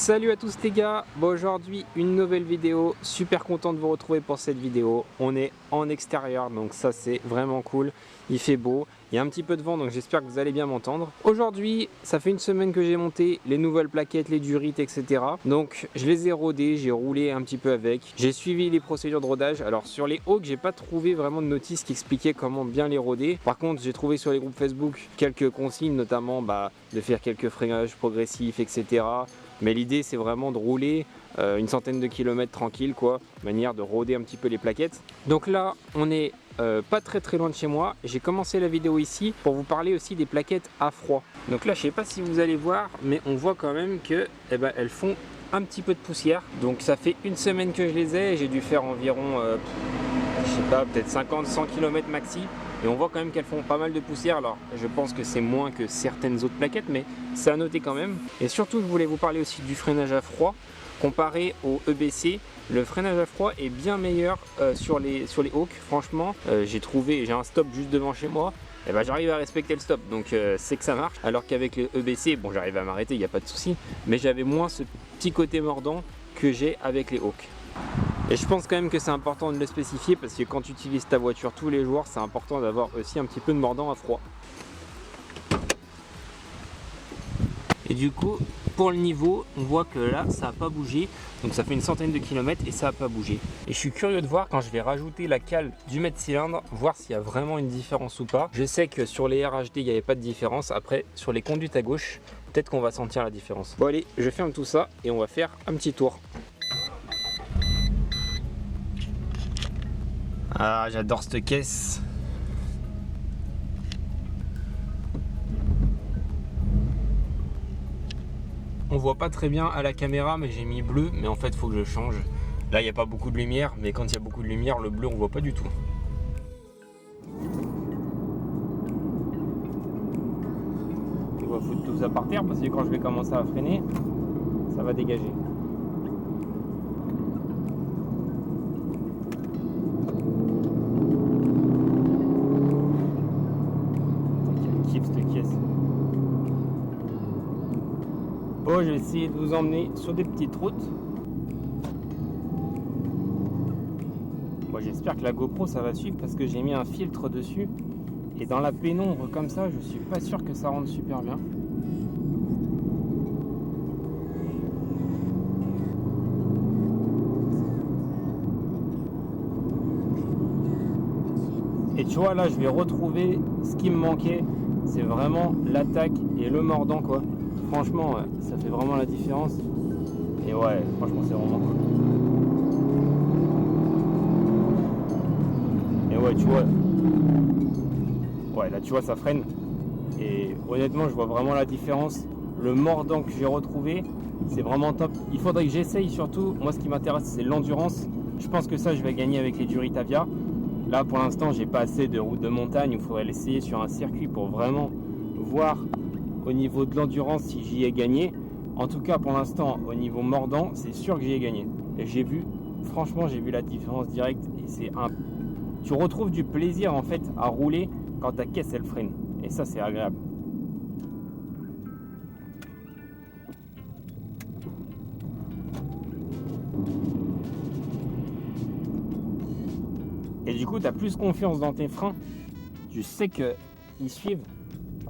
Salut à tous les gars, bon aujourd'hui une nouvelle vidéo, super content de vous retrouver pour cette vidéo. On est en extérieur donc ça c'est vraiment cool, il fait beau, il y a un petit peu de vent donc j'espère que vous allez bien m'entendre. Aujourd'hui ça fait une semaine que j'ai monté les nouvelles plaquettes, les durites etc. Donc je les ai rodées, j'ai roulé un petit peu avec, j'ai suivi les procédures de rodage. Alors sur les Hawk j'ai pas trouvé vraiment de notice qui expliquait comment bien les roder. Par contre j'ai trouvé sur les groupes Facebook quelques consignes, notamment de faire quelques freinages progressifs etc. Mais l'idée c'est vraiment de rouler une centaine de kilomètres tranquille quoi, manière de roder un petit peu les plaquettes. Donc là on est pas très loin de chez moi. J'ai commencé la vidéo ici pour vous parler aussi des plaquettes à froid. Donc là je sais pas si vous allez voir, mais on voit quand même que elles font un petit peu de poussière. Donc ça fait une semaine que je les ai, j'ai dû faire environ je sais pas, peut-être 50-100 km maxi. Et on voit quand même qu'elles font pas mal de poussière. Alors je pense que c'est moins que certaines autres plaquettes, mais c'est à noter quand même. Et surtout je voulais vous parler aussi du freinage à froid. Comparé au EBC, le freinage à froid est bien meilleur sur les Hawk. Franchement, j'ai un stop juste devant chez moi. Et j'arrive à respecter le stop, donc c'est que ça marche. Alors qu'avec le EBC, bon j'arrive à m'arrêter, il n'y a pas de souci. Mais j'avais moins ce petit côté mordant que j'ai avec les Hawk. Et je pense quand même que c'est important de le spécifier parce que quand tu utilises ta voiture tous les jours, c'est important d'avoir aussi un petit peu de mordant à froid. Et du coup, pour le niveau, on voit que là, ça n'a pas bougé. Donc ça fait une centaine de kilomètres et ça n'a pas bougé. Et je suis curieux de voir quand je vais rajouter la cale du mètre cylindre, voir s'il y a vraiment une différence ou pas. Je sais que sur les RHD, il n'y avait pas de différence. Après, sur les conduites à gauche, peut-être qu'on va sentir la différence. Bon allez, je ferme tout ça et on va faire un petit tour. Ah, j'adore cette caisse. On voit pas très bien à la caméra, mais j'ai mis bleu, mais en fait il faut que je change. Là il n'y a pas beaucoup de lumière, mais quand il y a beaucoup de lumière, le bleu on voit pas du tout. On va foutre tout ça par terre parce que quand je vais commencer à freiner, ça va dégager. Bon, je vais essayer de vous emmener sur des petites routes. Bon, j'espère que la GoPro ça va suivre parce que j'ai mis un filtre dessus. Et dans la pénombre comme ça, je suis pas sûr que ça rentre super bien. Et tu vois là, je vais retrouver ce qui me manquait. C'est vraiment l'attaque et le mordant quoi. Franchement, ça fait vraiment la différence. Et ouais, franchement, c'est vraiment cool. Et ouais, tu vois. Ouais, là, tu vois, ça freine. Et honnêtement, je vois vraiment la différence. Le mordant que j'ai retrouvé, c'est vraiment top. Il faudrait que j'essaye surtout. Moi, ce qui m'intéresse, c'est l'endurance. Je pense que ça, je vais gagner avec les Durit Avia. Là, pour l'instant, j'ai pas assez de route de montagne. Il faudrait l'essayer sur un circuit pour vraiment voir au niveau de l'endurance si j'y ai gagné. En tout cas pour l'instant au niveau mordant c'est sûr que j'y ai gagné et franchement j'ai vu la différence directe et tu retrouves du plaisir en fait à rouler quand ta caisse elle freine et ça c'est agréable. Et du coup tu as plus confiance dans tes freins, tu sais que ils suivent.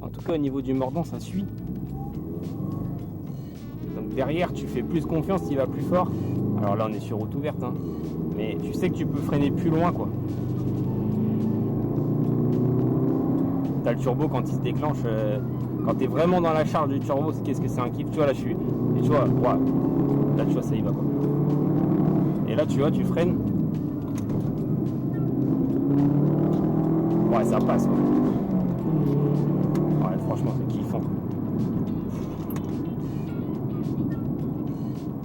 En tout cas au niveau du mordant ça suit. Donc derrière tu fais plus confiance, tu vas plus fort. Alors là on est sur route ouverte hein. Mais tu sais que tu peux freiner plus loin quoi. T'as le turbo quand il se déclenche, quand tu es vraiment dans la charge du turbo, qu'est-ce que c'est un kiff. Tu vois là je suis. Et tu vois, ouais, là tu vois ça y va quoi. Et là tu vois tu freines. Ouais ça passe quoi. Ouais franchement c'est kiffant.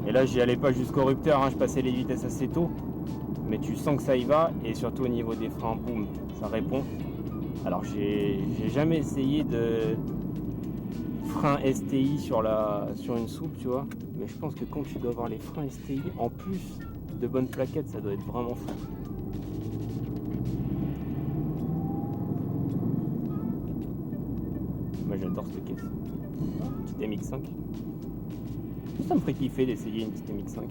Et là j'y allais pas jusqu'au rupteur, hein, je passais les vitesses assez tôt. Mais tu sens que ça y va et surtout au niveau des freins, boum, ça répond. Alors j'ai jamais essayé de frein STI sur une soupe tu vois. Mais je pense que quand tu dois avoir les freins STI en plus de bonnes plaquettes, ça doit être vraiment fou. Moi j'adore cette caisse. Petite MX5. Ça me ferait kiffer d'essayer une petite MX5.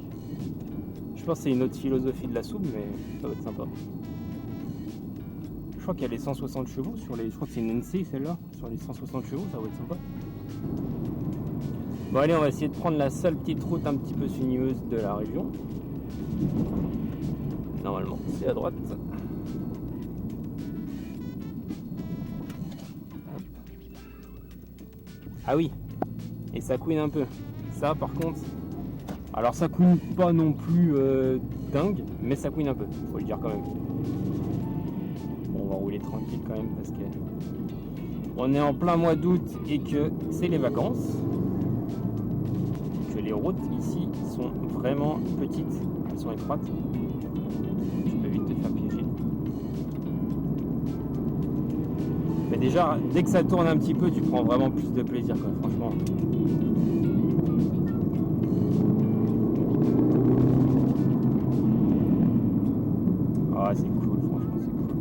Je pense que c'est une autre philosophie de la soupe, mais ça va être sympa. Je crois qu'il y a les 160 chevaux sur les... Je crois que c'est une NC celle-là. Sur les 160 chevaux, ça va être sympa. Bon allez, on va essayer de prendre la seule petite route un petit peu sinueuse de la région. Normalement, c'est à droite. Ah oui, et ça couine un peu. Ça par contre, alors ça couine pas non plus dingue, mais ça couine un peu, faut le dire quand même. Bon, on va rouler tranquille quand même parce que on est en plein mois d'août et que c'est les vacances. Que les routes ici sont vraiment petites, elles sont étroites. Tu peux vite te faire piéger. Mais déjà, dès que ça tourne un petit peu, tu prends vraiment plus de plaisir, quoi, franchement. Ah, c'est cool, franchement, c'est cool.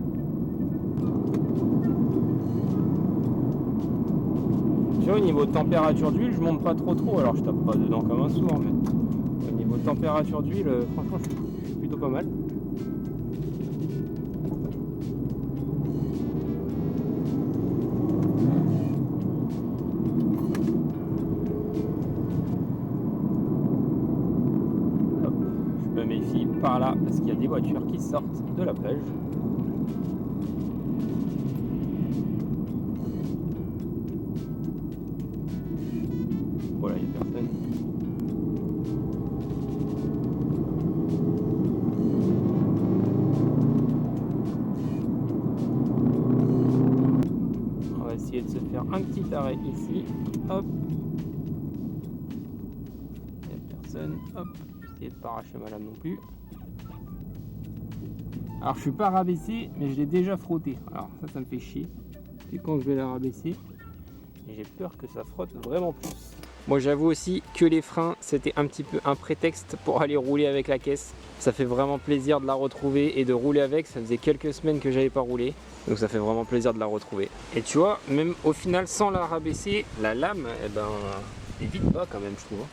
Tu vois, au niveau de température d'huile, je monte pas trop, alors je tape pas dedans comme un sourd, mais au niveau de température d'huile, franchement, je suis plutôt pas mal. Par là parce qu'il y a des voitures qui sortent de la plage. Voilà, il n'y a personne. On va essayer de se faire un petit arrêt ici. Hop. Il n'y a personne. Hop. Essayer de pas arracher ma lame non plus. Alors je suis pas rabaissé, mais je l'ai déjà frotté. Alors ça me fait chier. Et quand je vais la rabaisser, j'ai peur que ça frotte vraiment plus. Moi j'avoue aussi que les freins, c'était un petit peu un prétexte pour aller rouler avec la caisse. Ça fait vraiment plaisir de la retrouver et de rouler avec. Ça faisait quelques semaines que j'avais pas roulé. Donc ça fait vraiment plaisir de la retrouver. Et tu vois, même au final, sans la rabaisser, la lame, eh ben, est vite bas quand même, je trouve.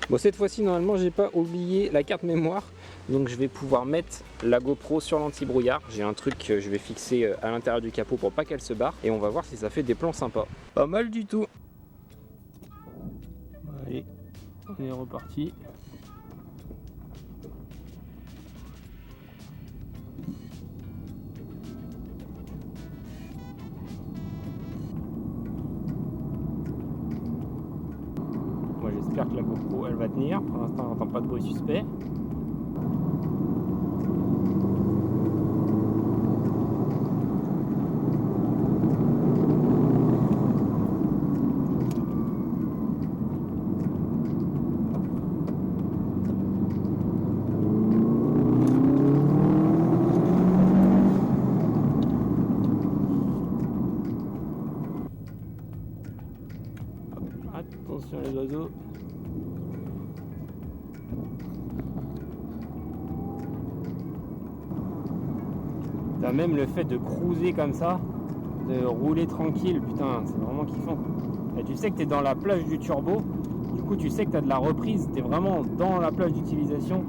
Bon, cette fois-ci, normalement, j'ai pas oublié la carte mémoire. Donc je vais pouvoir mettre la GoPro sur l'anti-brouillard. J'ai un truc que je vais fixer à l'intérieur du capot pour pas qu'elle se barre. Et on va voir si ça fait des plans sympas. Pas mal du tout. Allez, on est reparti. Moi j'espère que la GoPro elle va tenir. Pour l'instant on n'entend pas de bruit suspect. Attention les oiseaux. T'as même le fait de cruiser comme ça, de rouler tranquille, putain, c'est vraiment kiffant. Et tu sais que tu es dans la plage du turbo, du coup tu sais que tu as de la reprise, tu es vraiment dans la plage d'utilisation.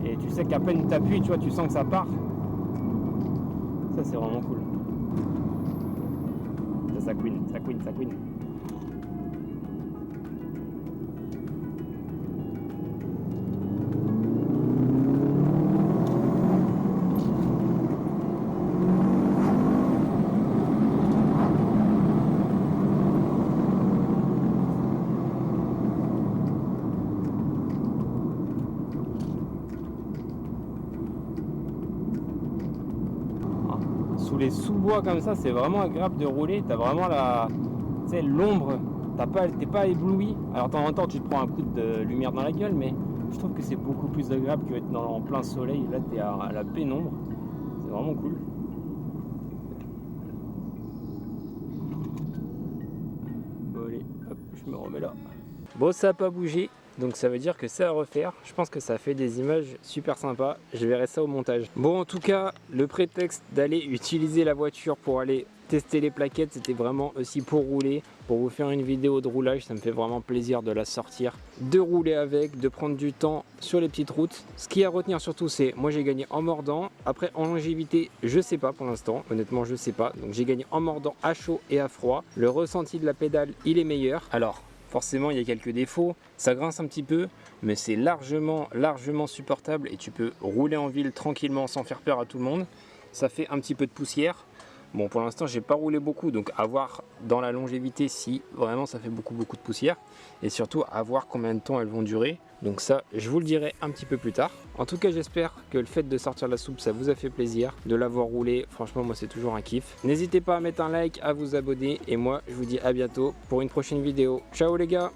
Et tu sais qu'à peine tu appuies, tu vois, tu sens que ça part. Ça c'est vraiment cool. Ça couine, ça couine, ça couine. Sous les sous-bois comme ça, c'est vraiment agréable de rouler. T'as vraiment l'ombre, t'es pas ébloui. Alors de temps en temps tu te prends un coup de lumière dans la gueule, mais je trouve que c'est beaucoup plus agréable que d'être en plein soleil. Là t'es à la pénombre, c'est vraiment cool. Bon allez, hop, je me remets là. Bon, ça n'a pas bougé, donc ça veut dire que c'est à refaire. Je pense que ça fait des images super sympas. Je verrai ça au montage. Bon, en tout cas, le prétexte d'aller utiliser la voiture pour aller tester les plaquettes, c'était vraiment aussi pour rouler, pour vous faire une vidéo de roulage. Ça me fait vraiment plaisir de la sortir, de rouler avec, de prendre du temps sur les petites routes. Ce qui est à retenir surtout, c'est moi j'ai gagné en mordant. Après en longévité, je sais pas pour l'instant, honnêtement je sais pas. Donc j'ai gagné en mordant à chaud et à froid. Le ressenti de la pédale, il est meilleur. Alors forcément il y a quelques défauts, ça grince un petit peu, mais c'est largement supportable et tu peux rouler en ville tranquillement sans faire peur à tout le monde. Ça fait un petit peu de poussière. Bon, pour l'instant j'ai pas roulé beaucoup, donc à voir dans la longévité si vraiment ça fait beaucoup de poussière, et surtout à voir combien de temps elles vont durer. Donc ça je vous le dirai un petit peu plus tard. En tout cas j'espère que le fait de sortir la soupe ça vous a fait plaisir, de l'avoir roulé. Franchement moi c'est toujours un kiff. N'hésitez pas à mettre un like, à vous abonner, et moi je vous dis à bientôt pour une prochaine vidéo. Ciao les gars.